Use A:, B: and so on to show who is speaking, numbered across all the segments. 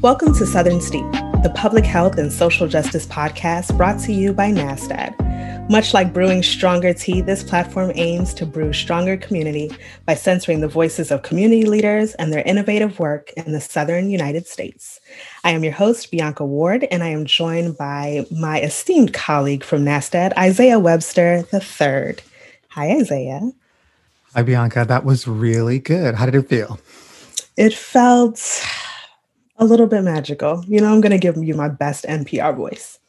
A: Welcome to Southern Steep, the public health and social justice podcast brought to you by NASDAD. Much like brewing stronger tea, this platform aims to brew stronger community by centering the voices of community leaders and their innovative work in the Southern United States. I am your host, Bianca Ward, and I am joined by my esteemed colleague from NASDAD, Isaiah Webster III. Hi, Isaiah.
B: Hi, Bianca. That was really good. How did it feel?
A: It felt a little bit magical. You know, I'm going to give you my best NPR voice.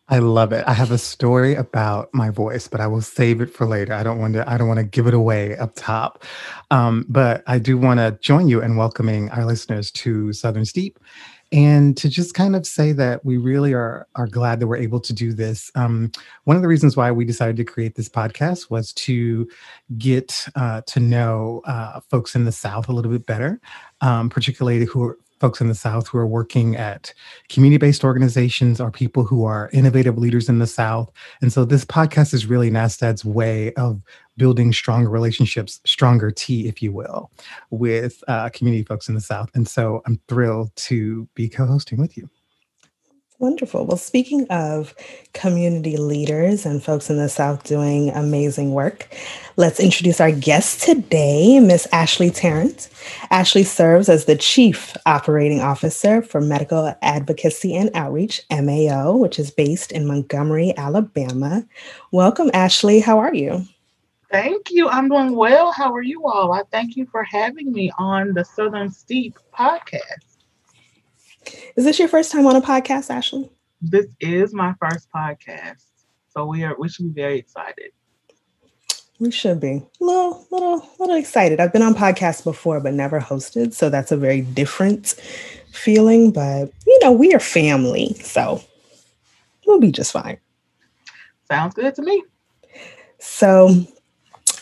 B: I love it. I have a story about my voice, but I will save it for later. I don't want to give it away up top. But I do want to join you in welcoming our listeners to Southern Steep, and to just kind of say that we really are glad that we're able to do this. One of the reasons why we decided to create this podcast was to get to know folks in the South a little bit better, particularly folks in the South who are working at community-based organizations or people who are innovative leaders in the South. And so this podcast is really NASDAD's way of building stronger relationships, stronger tea, if you will, with community folks in the South. And so I'm thrilled to be co-hosting with you.
A: Wonderful. Well, speaking of community leaders and folks in the South doing amazing work, let's introduce our guest today, Miss Ashley Tarrant. Ashley serves as the Chief Operating Officer for Medical Advocacy and Outreach, MAO, which is based in Montgomery, Alabama. Welcome, Ashley. How are you?
C: Thank you. I'm doing well. How are you all? I thank you for having me on the Southern Steep podcast.
A: Is this your first time on a podcast, Ashley?
C: This is my first podcast, so we should be very excited.
A: We should be a little excited. I've been on podcasts before, but never hosted, so that's a very different feeling. But we are family, so we'll be just fine.
C: Sounds good to me.
A: So,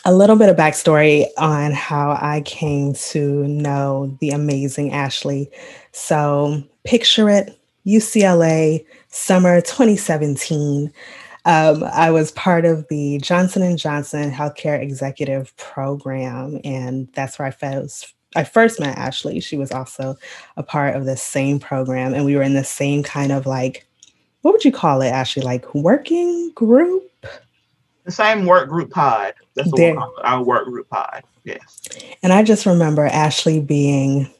A: a little bit of backstory on how I came to know the amazing Ashley. So picture it, UCLA, summer 2017. I was part of the Johnson & Johnson Healthcare Executive Program, and that's where I first met Ashley. She was also a part of the same program, and we were in the same kind of what would you call it, Ashley? Like working group?
C: The same work group pod. That's what we call it, our work group pod. Yes. And
A: I just remember Ashley being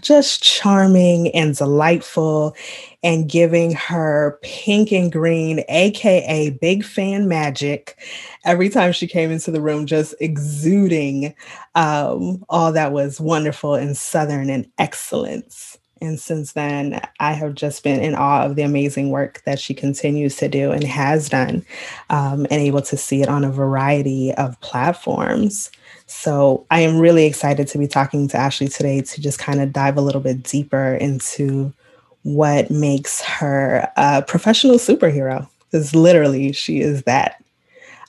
A: just charming and delightful and giving her pink and green, AKA big fan magic, every time she came into the room, just exuding all that was wonderful and Southern and excellence. And since then, I have just been in awe of the amazing work that she continues to do and has done, and able to see it on a variety of platforms. So I am really excited to be talking to Ashley today to just kind of dive a little bit deeper into what makes her a professional superhero, because literally she is that.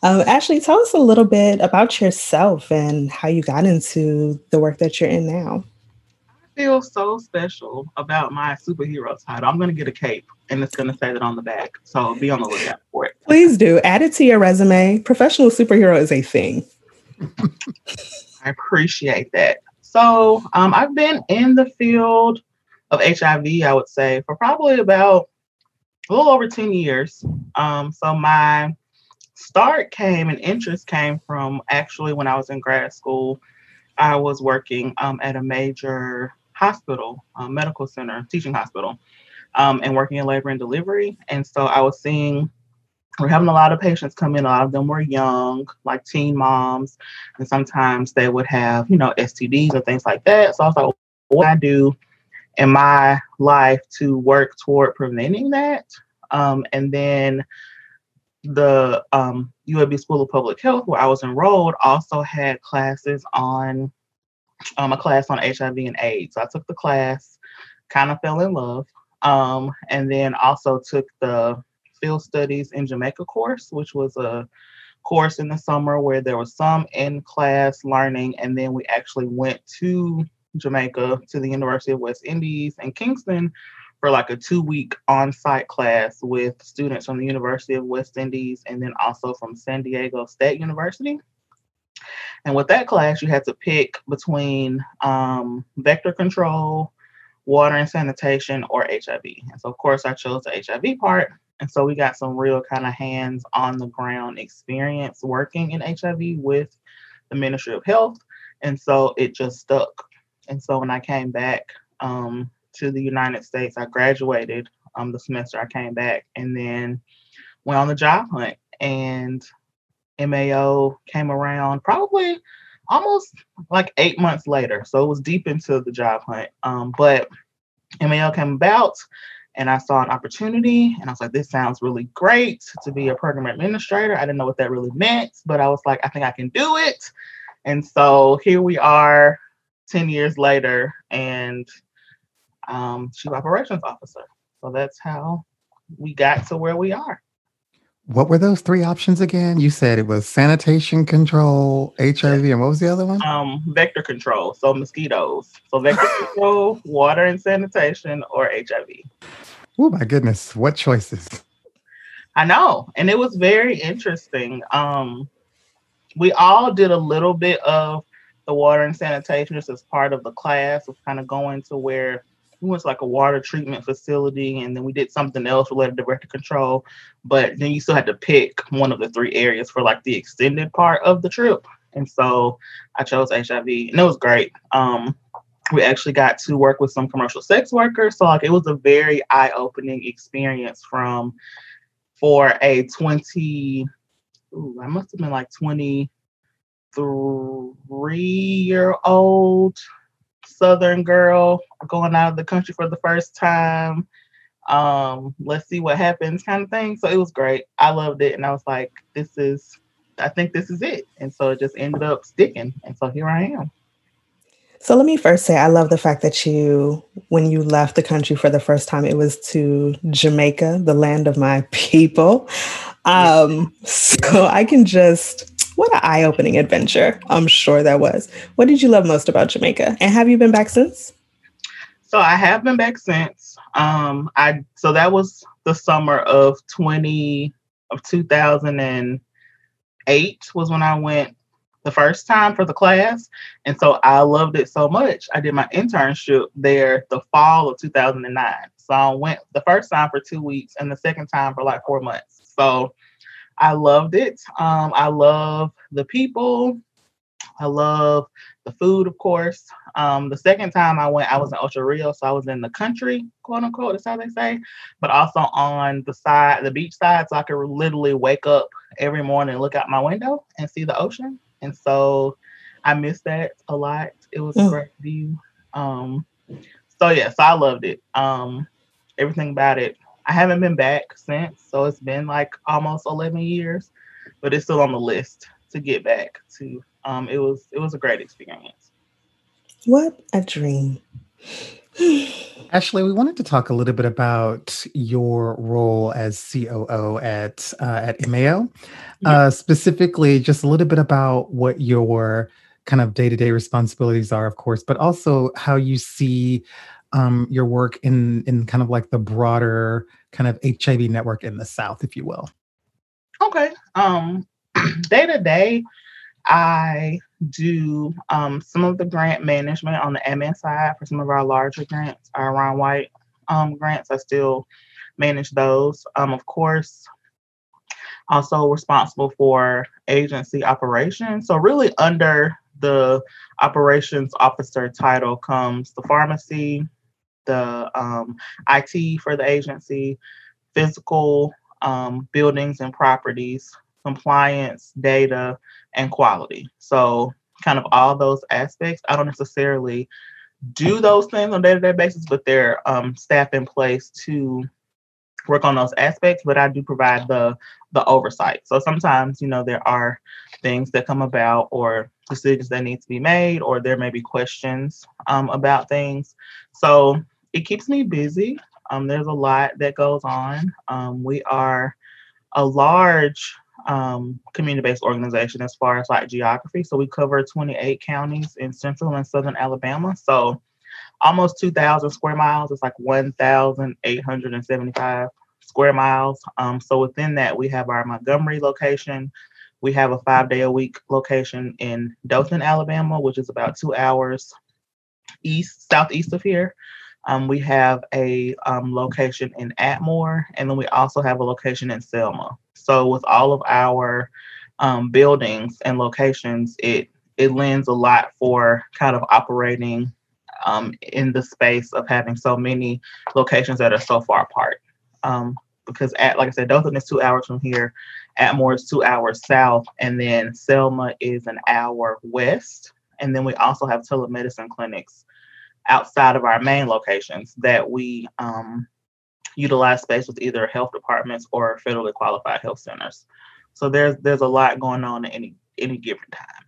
A: Ashley, tell us a little bit about yourself and how you got into the work that you're in now.
C: I feel so special about my superhero title. I'm going to get a cape and it's going to say that on the back. So be on the lookout for it.
A: Please do. Add it to your resume. Professional superhero is a thing.
C: I appreciate that. So I've been in the field of HIV, I would say, for probably about a little over 10 years. So my start came and interest came from actually when I was in grad school. I was working at a major hospital, medical center, teaching hospital, and working in labor and delivery. And so I was we're having a lot of patients come in. A lot of them were young, like teen moms. And sometimes they would have, STDs and things like that. So I was like, what do I do in my life to work toward preventing that? And then the UAB School of Public Health, where I was enrolled, also had classes on a class on HIV and AIDS. So I took the class, kind of fell in love, and then also took the Field Studies in Jamaica course, which was a course in the summer where there was some in-class learning, and then we actually went to Jamaica, to the University of West Indies in Kingston, for like a 2-week on-site class with students from the University of West Indies and then also from San Diego State University. And with that class, you had to pick between vector control, water and sanitation, or HIV. And so, of course, I chose the HIV part. And so we got some real kind of hands on the ground experience working in HIV with the Ministry of Health. And so it just stuck. And so when I came back to the United States, I graduated the semester I came back, and then went on the job hunt. And MAO came around probably almost like 8 months later. So it was deep into the job hunt. But MAO came about, and I saw an opportunity, and I was like, this sounds really great to be a program administrator. I didn't know what that really meant, but I was like, I think I can do it. And so here we are 10 years later, and Chief Operations Officer. So that's how we got to where we are.
B: What were those 3 options again? You said it was sanitation control, HIV, and what was the other one?
C: Vector control, so mosquitoes. So vector control, water and sanitation, or HIV.
B: Oh my goodness, what choices.
C: I know, and it was very interesting. We all did a little bit of the water and sanitation just as part of the class of kind of going to where we went to like a water treatment facility, and then we did something else related to vector control. But then you still had to pick one of the 3 areas for like the extended part of the trip. And so I chose HIV, and it was great. We actually got to work with some commercial sex workers. So like it was a very eye-opening experience for a 20, I must have been like 23-year-old Southern girl going out of the country for the first time. Let's see what happens kind of thing. So it was great. I loved it. And I was like, I think this is it. And so it just ended up sticking. And so here I am.
A: So let me first say, I love the fact that when you left the country for the first time, it was to Jamaica, the land of my people. So I can what an eye-opening adventure. I'm sure that was. What did you love most about Jamaica? And have you been back since?
C: So I have been back since. So that was the summer of 2008 was when I went the first time for the class. And so I loved it so much. I did my internship there the fall of 2009. So I went the first time for 2 weeks and the second time for like 4 months. So I loved it. I love the people. I love the food, of course. The second time I went, I was in Ocho Rios, so I was in the country, quote unquote, that's how they say, but also on the beach side, so I could literally wake up every morning and look out my window and see the ocean. And so I missed that a lot. It was a great view. So I loved it. Everything about it. I haven't been back since, so it's been like almost 11 years, but it's still on the list to get back to. It was a great experience.
A: What a dream.
B: Ashley, we wanted to talk a little bit about your role as COO at MAO, specifically just a little bit about what your kind of day-to-day responsibilities are, of course, but also how you see your work in kind of like the broader kind of HIV network in the South, if you will.
C: Okay. Day to day, I do some of the grant management on the admin side for some of our larger grants, our Ron White grants. I still manage those. Of course, also responsible for agency operations. So really under the operations officer title comes the pharmacy, the IT for the agency, physical buildings and properties, compliance, data, and quality. So kind of all those aspects. I don't necessarily do those things on a day-to-day basis, but there are staff in place to work on those aspects, but I do provide the oversight. So sometimes, there are things that come about or decisions that need to be made, or there may be questions about things. So it keeps me busy. There's a lot that goes on. We are a large community-based organization as far as like geography. So we cover 28 counties in central and southern Alabama. So almost 2,000 square miles. It's like 1,875 square miles. So within that, we have our Montgomery location. We have a 5-day-a-week location in Dothan, Alabama, which is about 2 hours southeast of here. We have a location in Atmore, and then we also have a location in Selma. So with all of our buildings and locations, it lends a lot for kind of operating in the space of having so many locations that are so far apart. Because like I said, Dothan is 2 hours from here, Atmore is 2 hours south, and then Selma is an hour west. And then we also have telemedicine clinics outside of our main locations that we utilize space with either health departments or federally qualified health centers. So there's a lot going on at any given time.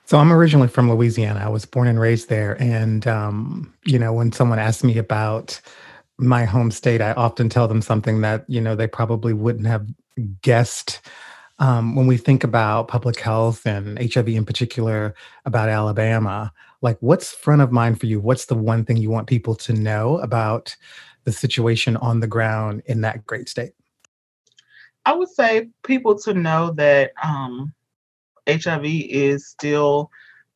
B: So I'm originally from Louisiana. I was born and raised there. And, when someone asks me about my home state, I often tell them something that, they probably wouldn't have guessed. When we think about public health and HIV in particular, about Alabama, like what's front of mind for you? What's the one thing you want people to know about the situation on the ground in that great state?
C: I would say people to know that HIV is still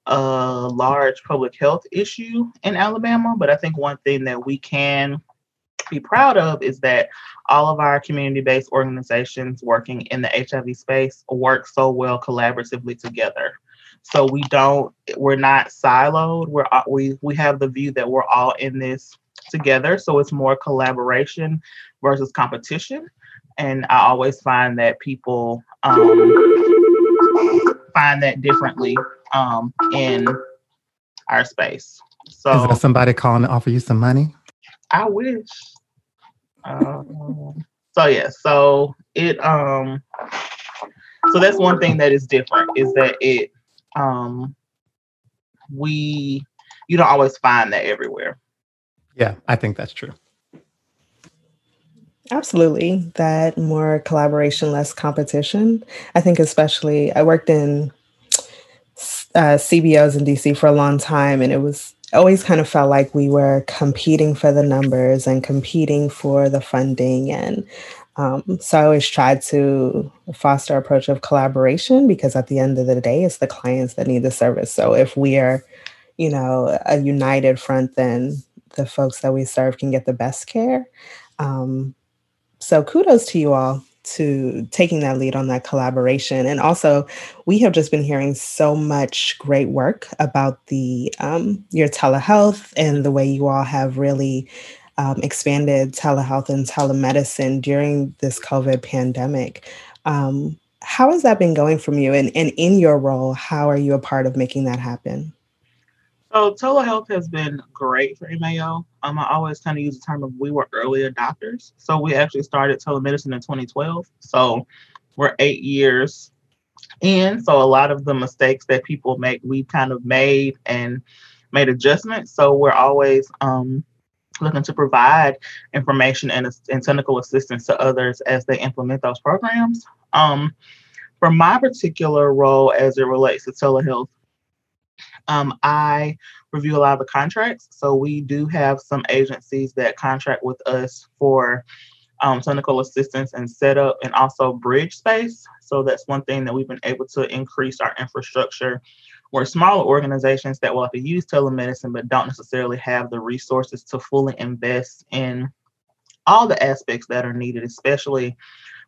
C: a large public health issue in Alabama, but I think one thing that we can be proud of is that all of our community-based organizations working in the HIV space work so well collaboratively together. So we're not siloed. We have the view that we're all in this together. So it's more collaboration versus competition. And I always find that people find that differently in our space. So
B: is there somebody calling to offer you some money?
C: I wish. So yeah, so it so that's one thing that is different is that you don't always find that everywhere.
B: Yeah, I think that's true.
A: Absolutely. That more collaboration, less competition. I think especially I worked in CBOs in DC for a long time, and it was always kind of felt like we were competing for the numbers and competing for the funding. And so I always tried to foster an approach of collaboration because at the end of the day, it's the clients that need the service. So if we are, a united front, then the folks that we serve can get the best care. So kudos to you all to taking that lead on that collaboration. And also, we have just been hearing so much great work about the your telehealth and the way you all have really expanded telehealth and telemedicine during this COVID pandemic. How has that been going from you? And in your role, how are you a part of making that happen?
C: So telehealth has been great for MAO. I always kind of use the term of we were early adopters. So we actually started telemedicine in 2012. So we're 8 years in. So a lot of the mistakes that people make, we've kind of made adjustments. So we're always looking to provide information and technical assistance to others as they implement those programs. For my particular role as it relates to telehealth, I review a lot of the contracts. So we do have some agencies that contract with us for technical assistance and setup and also bridge space. So that's one thing that we've been able to increase our infrastructure. We're smaller organizations that will have to use telemedicine, but don't necessarily have the resources to fully invest in all the aspects that are needed, especially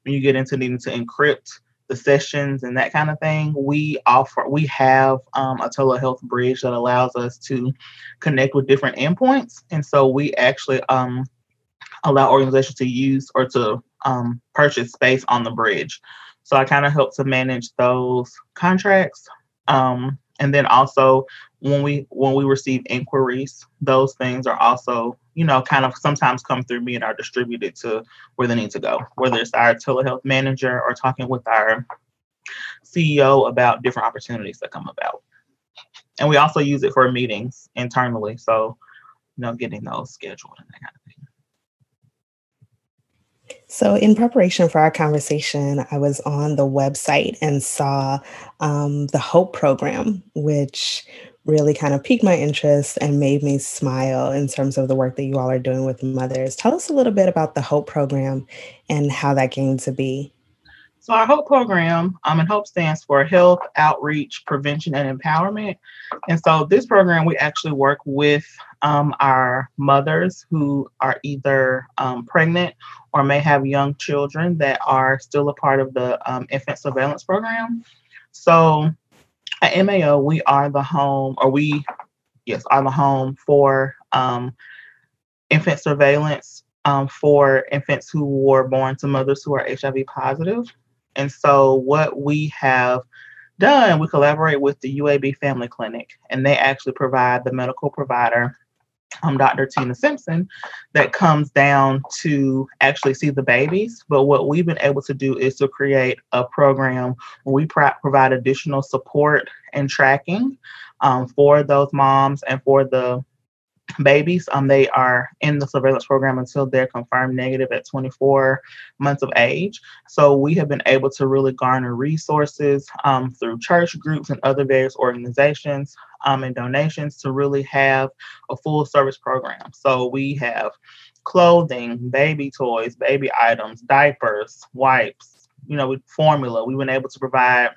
C: when you get into needing to encrypt the sessions and that kind of thing. We have a telehealth bridge that allows us to connect with different endpoints. And so we actually allow organizations to use or to purchase space on the bridge. So I kind of help to manage those contracts. And then also when we receive inquiries, those things are also, kind of sometimes come through me and are distributed to where they need to go, whether it's our telehealth manager or talking with our CEO about different opportunities that come about. And we also use it for meetings internally. So, getting those scheduled and that kind of thing.
A: So in preparation for our conversation, I was on the website and saw the HOPE program, which really kind of piqued my interest and made me smile in terms of the work that you all are doing with mothers. Tell us a little bit about the HOPE program and how that came to be.
C: So our HOPE program, and HOPE stands for Health, Outreach, Prevention, and Empowerment. And so this program, we actually work with our mothers who are either pregnant or may have young children that are still a part of the infant surveillance program. So at MAO, we are the home, or we, yes, are the home for infant surveillance for infants who were born to mothers who are HIV positive. And so what we have done, we collaborate with the UAB Family Clinic, and they actually provide the medical provider, Dr. Tina Simpson, that comes down to actually see the babies. But what we've been able to do is to create a program where we provide additional support and tracking for those moms and for the babies. They are in the surveillance program until they're confirmed negative at 24 months of age. So we have been able to really garner resources through church groups and other various organizations and donations to really have a full service program. So we have clothing, baby toys, baby items, diapers, wipes, with formula. We've been able to provide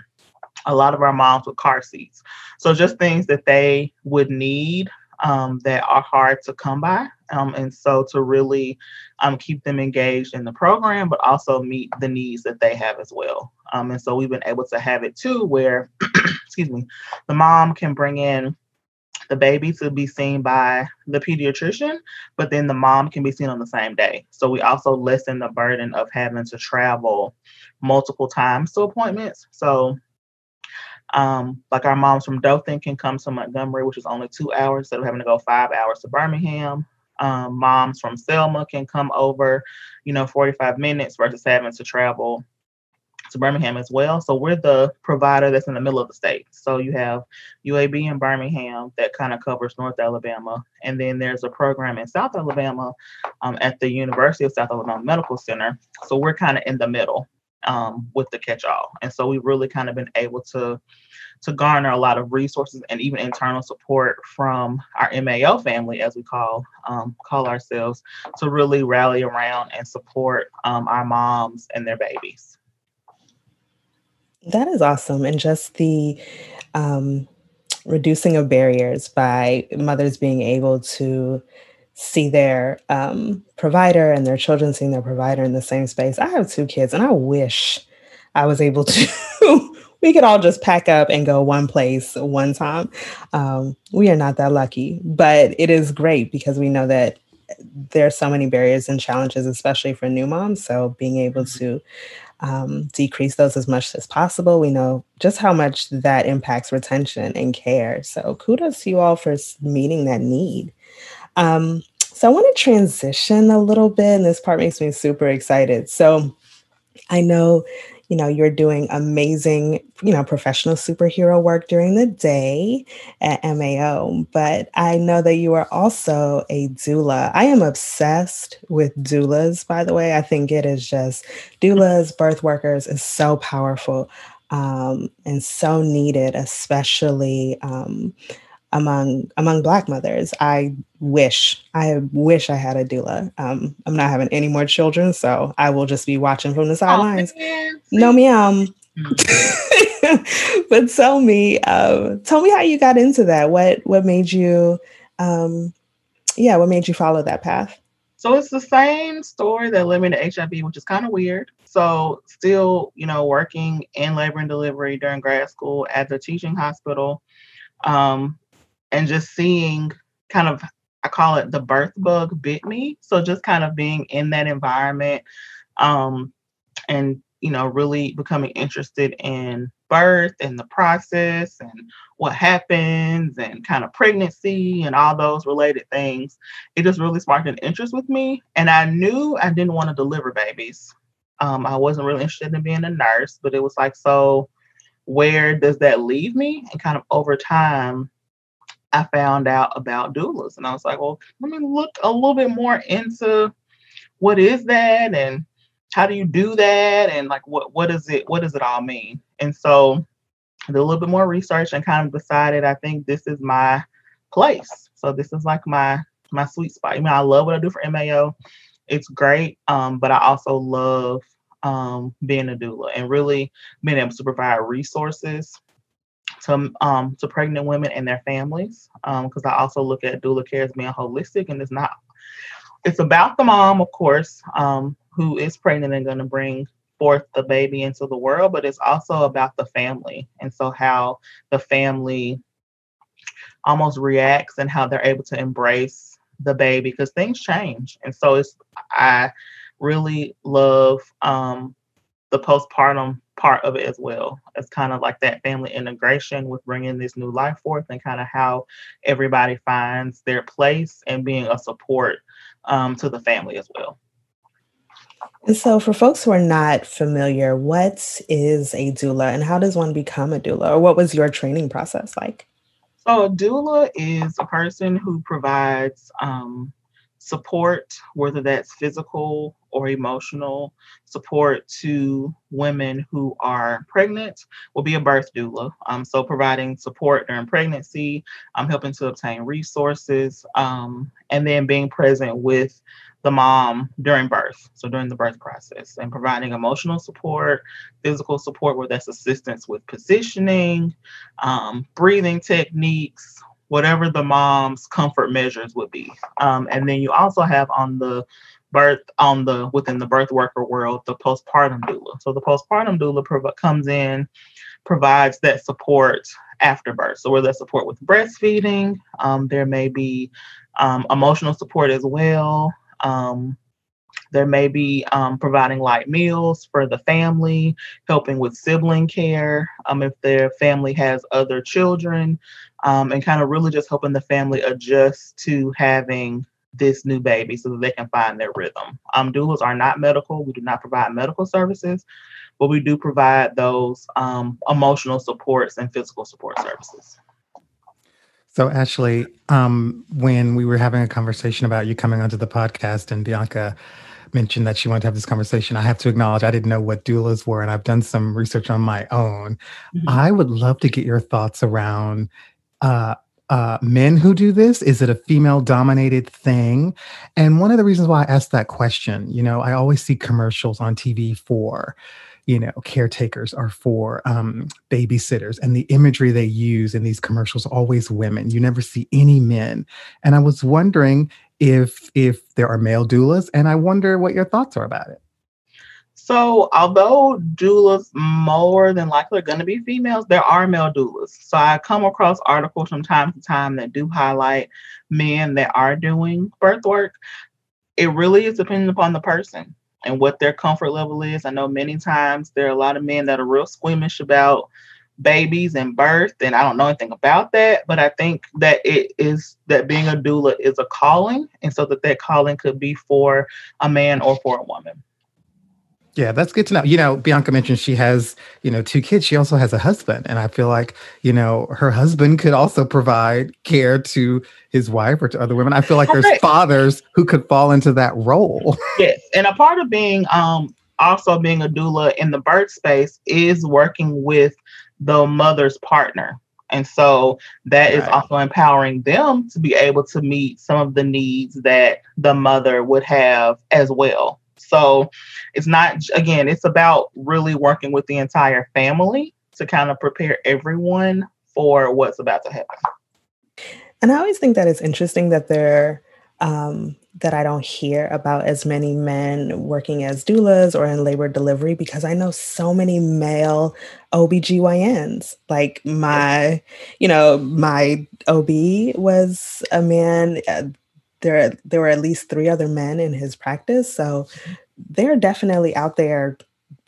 C: a lot of our moms with car seats. So just things that they would need that are hard to come by. And so to really keep them engaged in the program, but also meet the needs that they have as well. And so we've been able to have it too, where, excuse me, the mom can bring in the baby to be seen by the pediatrician, but then the mom can be seen on the same day. So we also lessen the burden of having to travel multiple times to appointments. So like our moms from Dothan can come to Montgomery, which is only 2 hours instead of having to go 5 hours to Birmingham. Moms from Selma can come over, 45 minutes versus having to travel to Birmingham as well. So we're the provider that's in the middle of the state. So you have UAB in Birmingham that kind of covers North Alabama. And then there's a program in South Alabama at the University of South Alabama Medical Center. So we're kind of in the middle with the catch-all. And so we've really kind of been able to garner a lot of resources and even internal support from our MAO family, as we call ourselves, to really rally around and support our moms and their babies.
A: That is awesome. And just the reducing of barriers by mothers being able to see their provider and their children seeing their provider in the same space. I have 2 kids and I wish I was able to, we could all just pack up and go one place one time. We are not that lucky, but it is great because we know that there are so many barriers and challenges, especially for new moms. So being able to decrease those as much as possible. We know just how much that impacts retention and care. So kudos to you all for meeting that need. So I want to transition a little bit, and this part makes me super excited. So I know, you're doing amazing, professional superhero work during the day at MAO, but I know that you are also a doula. I am obsessed with doulas, by the way. I think it is just doulas, birth workers is so powerful and so needed, especially among Black mothers. I wish I had a doula. I'm not having any more children, so I will just be watching from the sidelines. No meow. But tell me how you got into that. What made you, what made you follow that path?
C: So it's the same story that led me to HIV, which is kind of weird. So still, working in labor and delivery during grad school at the teaching hospital. And just seeing kind of, I call it the birth bug bit me. So just kind of being in that environment and, really becoming interested in birth and the process and what happens and kind of pregnancy and all those related things. It just really sparked an interest with me. And I knew I didn't want to deliver babies. I wasn't really interested in being a nurse, but it was like, so where does that leave me? And kind of over time, I found out about doulas, and I was like, well, let me look a little bit more into what is that and how do you do that? And like, what does it all mean? And so I did a little bit more research and kind of decided, I think this is my place. So this is like my sweet spot. I love what I do for MAO. It's great. But I also love being a doula and really being able to provide resources to pregnant women and their families, because I also look at doula care as being holistic, and it's about the mom, of course, who is pregnant and going to bring forth the baby into the world, but it's also about the family, and so how the family almost reacts and how they're able to embrace the baby, because things change. And so I really love the postpartum part of it as well. It's kind of like that family integration with bringing this new life forth, and kind of how everybody finds their place and being a support to the family as well.
A: And so, for folks who are not familiar, what is a doula and how does one become a doula? Or what was your training process like?
C: So a doula is a person who provides support, whether that's physical or emotional support, to women who are pregnant. Will be a birth doula. So providing support during pregnancy, helping to obtain resources, and then being present with the mom during birth, so during the birth process, and providing emotional support, physical support, where that's assistance with positioning, breathing techniques, whatever the mom's comfort measures would be. And then you also have within the birth worker world, the postpartum doula. So the postpartum doula comes in, provides that support after birth. So whether that's support with breastfeeding, there may be emotional support as well. There may be providing light meals for the family, helping with sibling care if their family has other children, and kind of really just helping the family adjust to having this new baby so that they can find their rhythm. Doulas are not medical. We do not provide medical services, but we do provide those emotional supports and physical support services.
B: So Ashley, when we were having a conversation about you coming onto the podcast and Bianca mentioned that she wanted to have this conversation, I have to acknowledge I didn't know what doulas were, and I've done some research on my own. Mm-hmm. I would love to get your thoughts around men who do this. Is it a female-dominated thing? And one of the reasons why I asked that question, I always see commercials on TV for caretakers are for babysitters, and the imagery they use in these commercials always women. You never see any men. And I was wondering if there are male doulas, and I wonder what your thoughts are about it.
C: So although doulas more than likely are going to be females, there are male doulas. So I come across articles from time to time that do highlight men that are doing birth work. It really is dependent upon the person and what their comfort level is. I know many times there are a lot of men that are real squeamish about babies and birth, and I don't know anything about that, but I think that that being a doula is a calling, and so that calling could be for a man or for a woman.
B: Yeah, that's good to know. Bianca mentioned she has, 2 kids. She also has a husband. And I feel like, her husband could also provide care to his wife or to other women. I feel like there's fathers who could fall into that role.
C: Yes. And a part of being also being a doula in the birth space is working with the mother's partner. And so that is also empowering them to be able to meet some of the needs that the mother would have as well. So it's about really working with the entire family to kind of prepare everyone for what's about to happen.
A: And I always think that it's interesting that that I don't hear about as many men working as doulas or in labor delivery, because I know so many male OBGYNs. Like my OB was a man. There were at least 3 other men in his practice. So they're definitely out there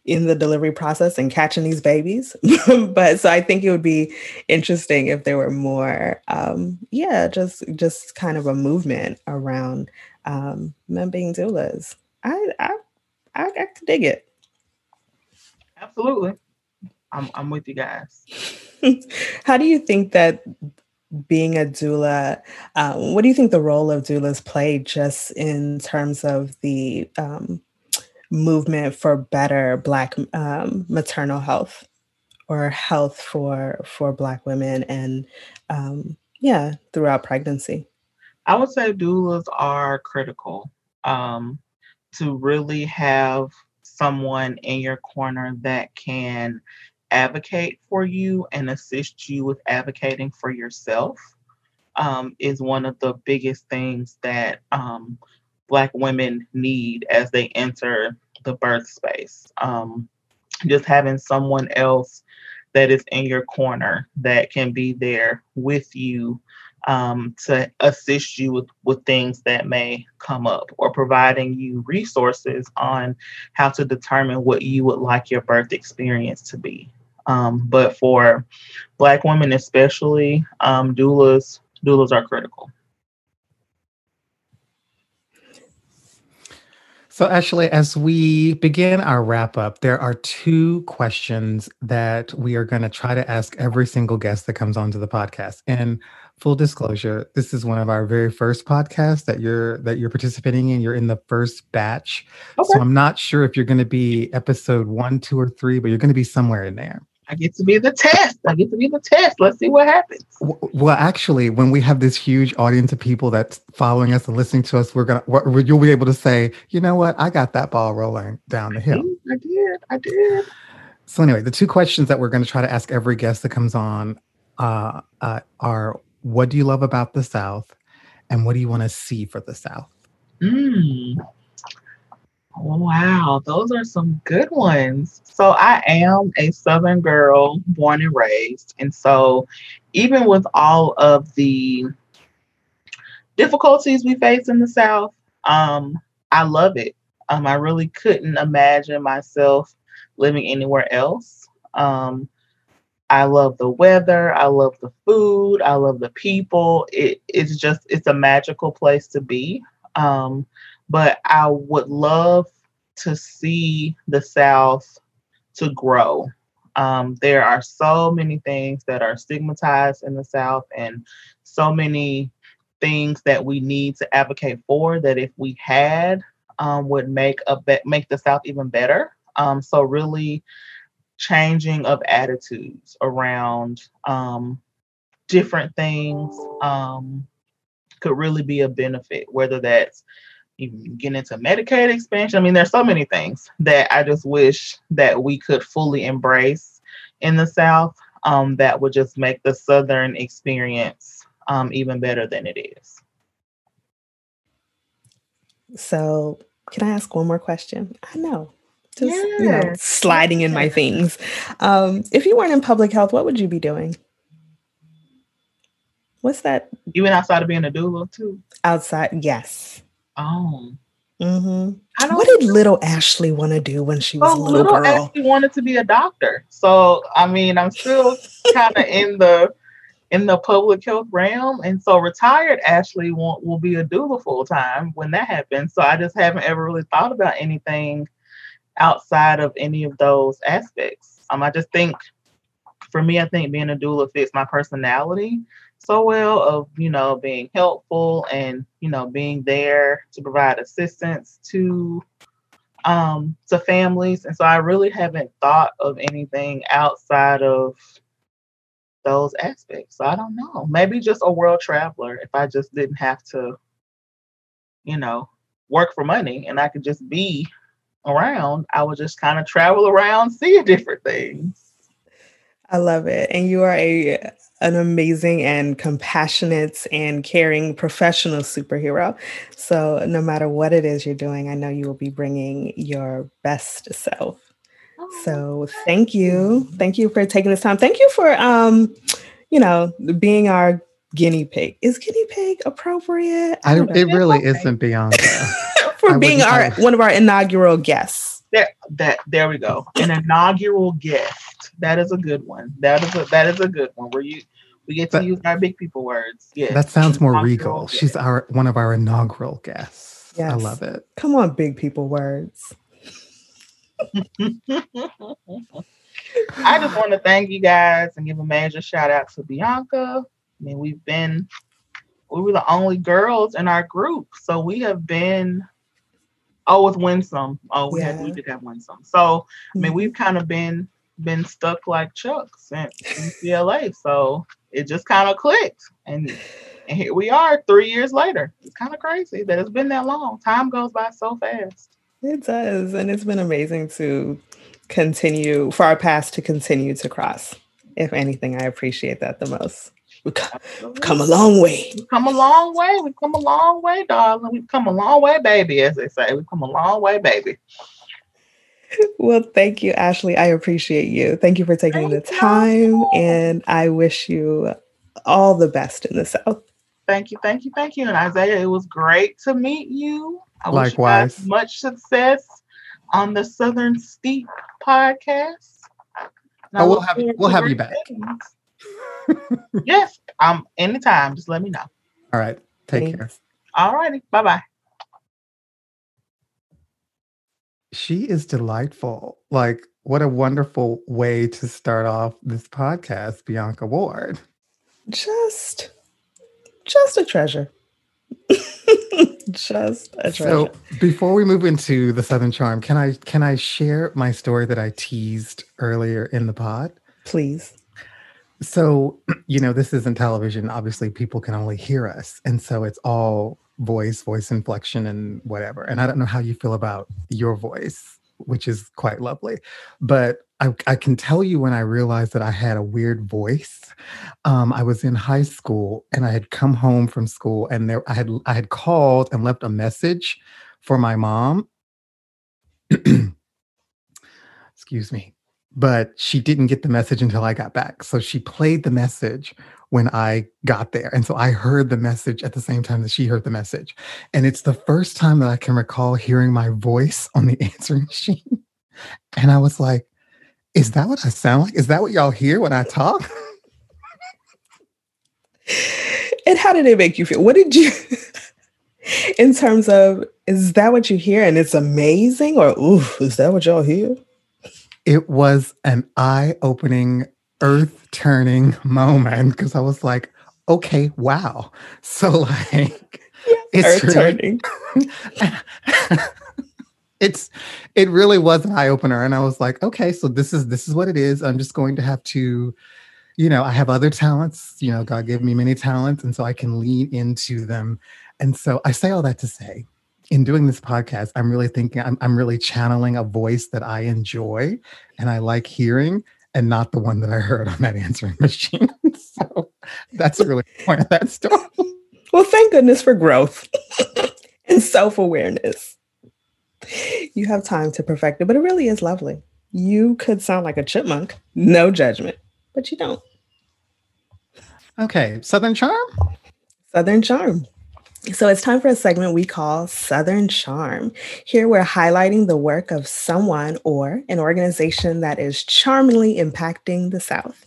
A: in the delivery process and catching these babies. But so I think it would be interesting if there were more, just kind of a movement around men being doulas. I could dig it.
C: Absolutely. I'm with you guys.
A: How do you think that being a doula, what do you think the role of doulas play just in terms of the movement for better Black maternal health or health for Black women and throughout pregnancy?
C: I would say doulas are critical to really have someone in your corner that can advocate for you and assist you with advocating for yourself is one of the biggest things that Black women need as they enter the birth space. Just having someone else that is in your corner that can be there with you to assist you with things that may come up, or providing you resources on how to determine what you would like your birth experience to be. But for Black women especially, doulas are critical.
B: So, Ashley, as we begin our wrap up, there are two questions that we are going to try to ask every single guest that comes onto the podcast. And full disclosure, this is one of our very first podcasts that you're participating in. You're in the first batch,
C: Okay.
B: so I'm not sure if you're going to be episode 1, 2, or 3, but you're going to be somewhere in there.
C: I get to be the test. Let's see what happens.
B: Well, actually, when we have this huge audience of people that's following us and listening to us, you'll be able to say, you know what, I got that ball rolling down the hill.
C: I did.
B: So anyway, the two questions that we're going to try to ask every guest that comes on are, what do you love about the South, and what do you want to see for the South?
C: Wow, those are some good ones. So I am a Southern girl, born and raised. And so even with all of the difficulties we face in the South, I love it. I really couldn't imagine myself living anywhere else. I love the weather. I love the food. I love the people. It's a magical place to be. But I would love to see the South to grow. There are so many things that are stigmatized in the South, and so many things that we need to advocate for that if we had would make the South even better. So really changing of attitudes around different things could really be a benefit, whether that's even getting into Medicaid expansion. I mean, there's so many things that I just wish that we could fully embrace in the South that would just make the Southern experience even better than it is.
A: So can I ask one more question? I know. Just, sliding in my things. If you weren't in public health, what would you be doing? What's that?
C: Even outside of being a doula too?
A: Outside, yes.
C: Oh.
A: Mm-hmm. What did little Ashley want to do when she was a little girl?
C: Ashley wanted to be a doctor. So, I mean, I'm still kind of in the public health realm. And so retired Ashley will be a doula full time when that happens. So I just haven't ever really thought about anything outside of any of those aspects. I just think, for me, I think being a doula fits my personality so well, of, being helpful and, being there to provide assistance to families. And so I really haven't thought of anything outside of those aspects. So I don't know. Maybe just a world traveler, if I just didn't have to, work for money and I could just be around. I would just kind of travel around, see different things.
A: I love it. And you are an amazing and compassionate and caring professional superhero. So no matter what it is you're doing, I know you will be bringing your best self. So thank you. Thank you for taking this time. Thank you for, being our guinea pig. Is guinea pig appropriate?
B: It really isn't, Bianca.
A: For being one of our inaugural guests.
C: There we go. An inaugural guest. That is a good one. That is a good one. We get to use our big people words. Yes.
B: That sounds more regal. Guest. She's one of our inaugural guests. Yes. I love it.
A: Come on, big people words.
C: I just want to thank you guys and give a major shout out to Bianca. I mean, we were the only girls in our group, so we have been. With Winsome. We did have Winsome. So I mean, we've kind of been stuck like Chuck since UCLA. So it just kind of clicked, and here we are 3 years later. It's kind of crazy that it's been that long. Time goes by so fast.
A: It does, and it's been amazing to for our paths to continue to cross. If anything, I appreciate that the most. We've come a long way.
C: We've come a long way. We've come a long way, darling. We've come a long way, baby, as they say. We've come a long way, baby.
A: Well, thank you, Ashley. I appreciate you. Thank you for taking the time, and I wish you all the best in the South.
C: Thank you. And Isaiah, it was great to meet you. I
B: Likewise.
C: wish you guys much success on the Southern Steep podcast.
B: We'll have you back.
C: Yes, anytime. Just let me know.
B: All right. Take care.
C: All righty. Bye-bye.
B: She is delightful. Like, what a wonderful way to start off this podcast, Bianca Ward.
A: Just a treasure. Just a treasure.
B: So before we move into the Southern Charm, can I share my story that I teased earlier in the pod?
A: Please.
B: So, this isn't television. Obviously, people can only hear us. And so it's all voice inflection and whatever. And I don't know how you feel about your voice, which is quite lovely. But I can tell you when I realized that I had a weird voice. I was in high school and I had come home from school and I had called and left a message for my mom. Excuse me. But she didn't get the message until I got back. So she played the message when I got there. And so I heard the message at the same time that she heard the message. And it's the first time that I can recall hearing my voice on the answering machine. And I was like, is that what I sound like? Is that what y'all hear when I talk?
A: And how did it make you feel? What did you, in terms of, is that what you hear and it's amazing? Or, oof, is that what y'all hear?
B: It was an eye-opening, earth-turning moment because I was like, okay, wow. So like, it's
A: earth-turning.
B: It really was an eye-opener. And I was like, okay, so this is what it is. I'm just going to have to, I have other talents, God gave me many talents. And so I can lean into them. And so I say all that to say, in doing this podcast, I'm really thinking, I'm really channeling a voice that I enjoy and I like hearing and not the one that I heard on that answering machine. So that's really the point of that story.
A: Well, thank goodness for growth and self-awareness. You have time to perfect it, but it really is lovely. You could sound like a chipmunk, no judgment, but you don't.
B: Okay, Southern Charm?
A: Southern Charm. So it's time for a segment we call Southern Charm. Here we're highlighting the work of someone or an organization that is charmingly impacting the South.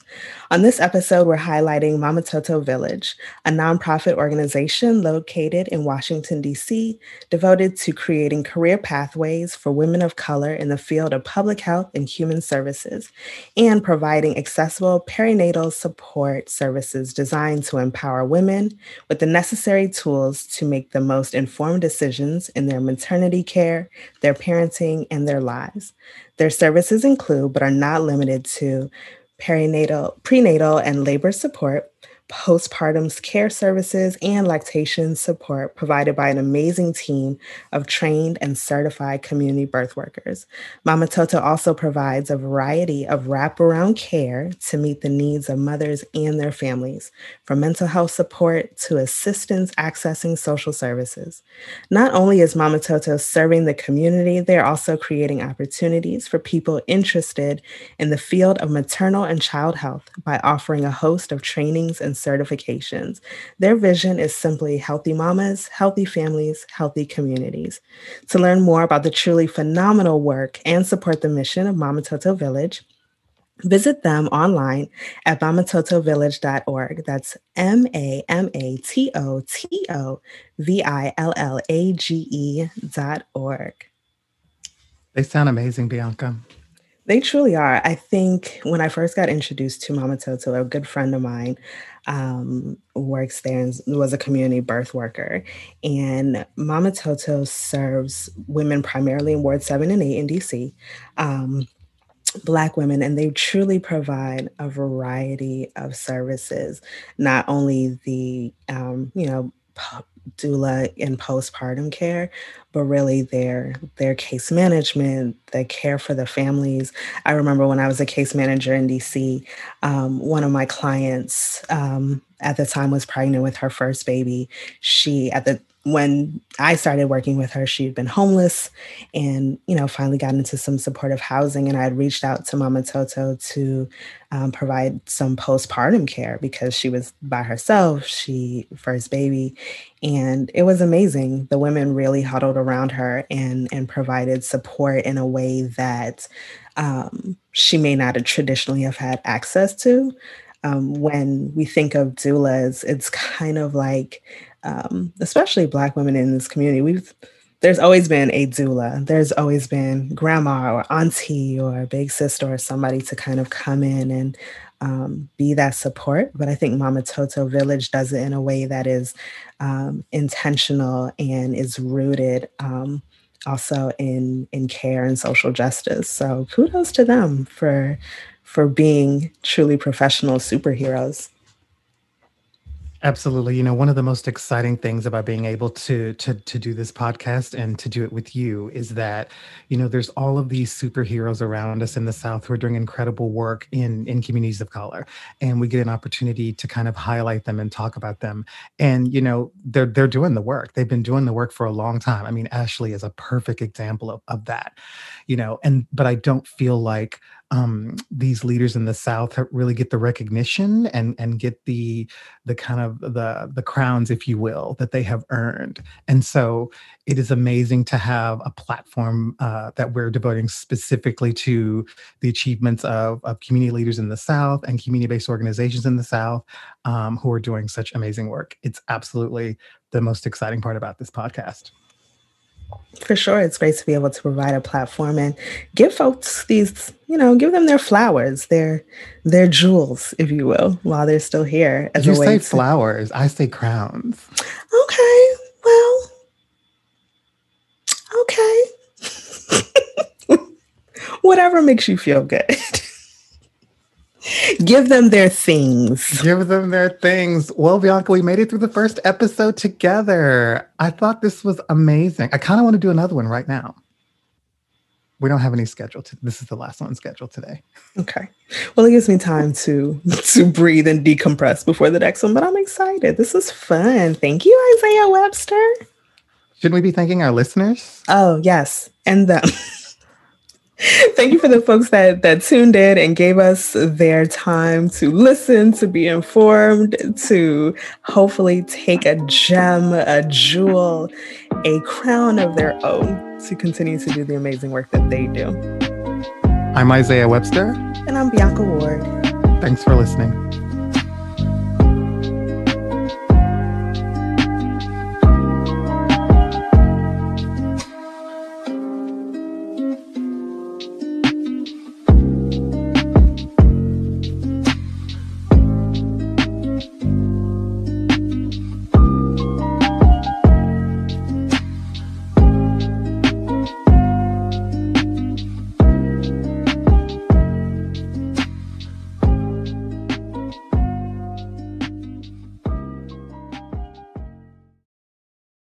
A: On this episode, we're highlighting Mama Toto Village, a nonprofit organization located in Washington, D.C., devoted to creating career pathways for women of color in the field of public health and human services, and providing accessible perinatal support services designed to empower women with the necessary tools to make the most informed decisions in their maternity care, their parenting, and their lives. Their services include, but are not limited to, prenatal and labor support, postpartum care services, and lactation support provided by an amazing team of trained and certified community birth workers. Mama Toto also provides a variety of wraparound care to meet the needs of mothers and their families, from mental health support to assistance accessing social services. Not only is Mama Toto serving the community, they're also creating opportunities for people interested in the field of maternal and child health by offering a host of trainings and certifications. Their vision is simply healthy mamas, healthy families, healthy communities. To learn more about the truly phenomenal work and support the mission of Mama Toto Village, visit them online at mamatotovillage.org. That's MAMATOTOVILLAGE.org.
B: They sound amazing, Bianca.
A: They truly are. I think when I first got introduced to Mama Toto, a good friend of mine works there and was a community birth worker. And Mama Toto serves women primarily in Ward 7 and 8 in DC, Black women, and they truly provide a variety of services, not only the, doula in postpartum care, but really their case management, the care for the families. I remember when I was a case manager in DC, one of my clients at the time was pregnant with her first baby. When I started working with her, she'd been homeless and, finally got into some supportive housing. And I had reached out to Mama Toto to provide some postpartum care because she was by herself, first baby. And it was amazing. The women really huddled around her and provided support in a way that she may not have traditionally have had access to. When we think of doulas, it's kind of like, especially Black women in this community, there's always been a doula. There's always been grandma or auntie or big sister or somebody to kind of come in and be that support. But I think Mama Toto Village does it in a way that is intentional and is rooted also in care and social justice. So kudos to them for being truly professional superheroes.
B: Absolutely. One of the most exciting things about being able to do this podcast and to do it with you is that, there's all of these superheroes around us in the South who are doing incredible work in communities of color. And we get an opportunity to kind of highlight them and talk about them. And, they're doing the work. They've been doing the work for a long time. I mean, Ashley is a perfect example of that, but I don't feel like these leaders in the South really get the recognition and get the kind of the crowns, if you will, that they have earned. And so it is amazing to have a platform that we're devoting specifically to the achievements of community leaders in the South and community-based organizations in the South who are doing such amazing work. It's absolutely the most exciting part about this podcast.
A: For sure. It's great to be able to provide a platform and give folks these, give them their flowers, their jewels, if you will, while they're still here.
B: You say flowers, I say crowns.
A: Okay. Well, okay. Whatever makes you feel good. Give them their things.
B: Give them their things. Well, Bianca, we made it through the first episode together. I thought this was amazing. I kind of want to do another one right now. We don't have any scheduled. This is the last one scheduled today.
A: Okay. Well, it gives me time to breathe and decompress before the next one, but I'm excited. This is fun. Thank you, Isaiah Webster.
B: Shouldn't we be thanking our listeners?
A: Oh, yes. And them. Thank you for the folks that tuned in and gave us their time to listen, to be informed, to hopefully take a gem, a jewel, a crown of their own to continue to do the amazing work that they do.
B: I'm Isaiah Webster.
A: And I'm Bianca Ward.
B: Thanks for listening.